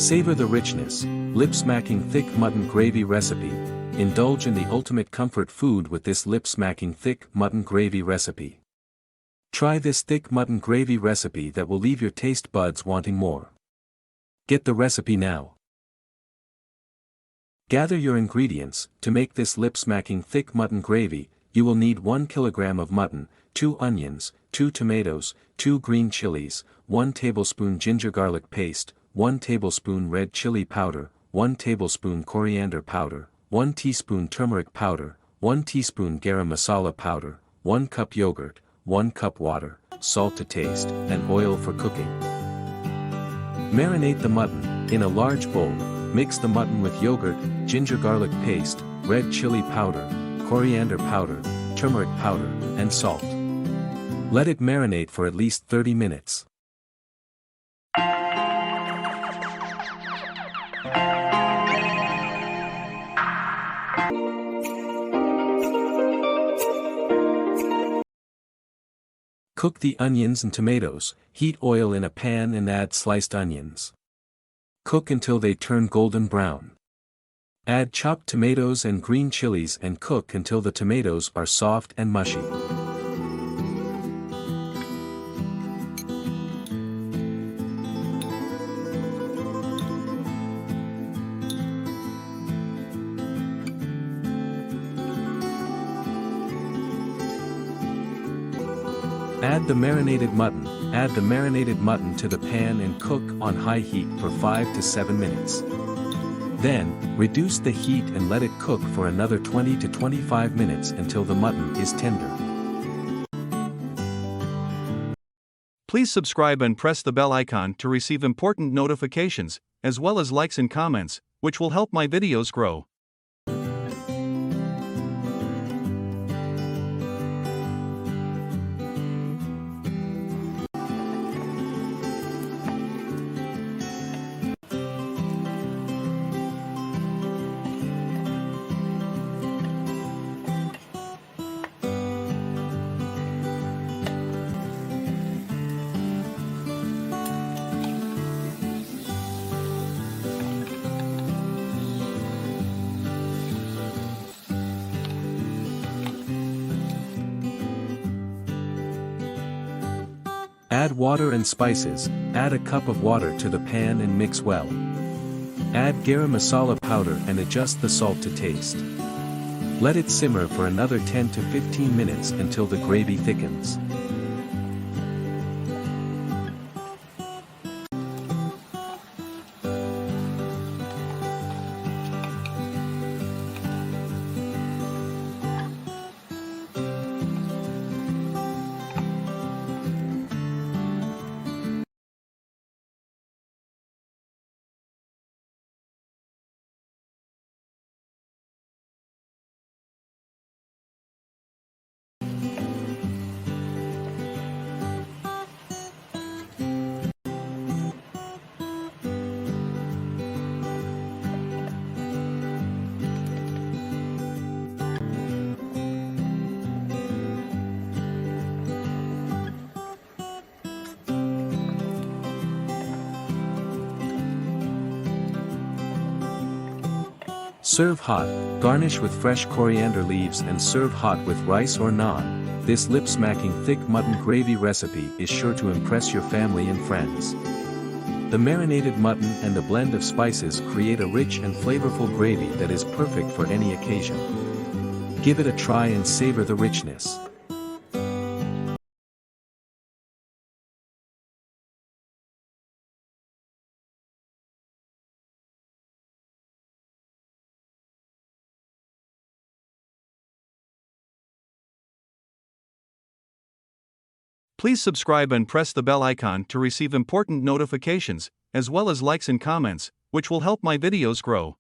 Savor the richness, lip-smacking thick mutton gravy recipe. Indulge in the ultimate comfort food with this lip-smacking thick mutton gravy recipe. Try this thick mutton gravy recipe that will leave your taste buds wanting more. Get the recipe now. Gather your ingredients. To make this lip-smacking thick mutton gravy, you will need 1 kilogram of mutton, 2 onions, 2 tomatoes, 2 green chilies, 1 tablespoon ginger garlic paste, 1 tablespoon red chili powder, 1 tablespoon coriander powder, 1 teaspoon turmeric powder, 1 teaspoon garam masala powder, 1 cup yogurt, 1 cup water, salt to taste, and oil for cooking. Marinate the mutton. In a large bowl, mix the mutton with yogurt, ginger garlic paste, red chili powder, coriander powder, turmeric powder, and salt. Let it marinate for at least 30 minutes. Cook the onions and tomatoes. Heat oil in a pan and add sliced onions. Cook until they turn golden brown. Add chopped tomatoes and green chilies and cook until the tomatoes are soft and mushy. Add the marinated mutton. Add the marinated mutton to the pan and cook on high heat for 5 to 7 minutes. Then, reduce the heat and let it cook for another 20 to 25 minutes until the mutton is tender. Please subscribe and press the bell icon to receive important notifications, as well as likes and comments, which will help my videos grow. Add water and spices. Add a cup of water to the pan and mix well. Add garam masala powder and adjust the salt to taste. Let it simmer for another 10 to 15 minutes until the gravy thickens. Serve hot, garnish with fresh coriander leaves and serve hot with rice or naan. This lip-smacking thick mutton gravy recipe is sure to impress your family and friends. The marinated mutton and the blend of spices create a rich and flavorful gravy that is perfect for any occasion. Give it a try and savor the richness. Please subscribe and press the bell icon to receive important notifications, as well as likes and comments, which will help my videos grow.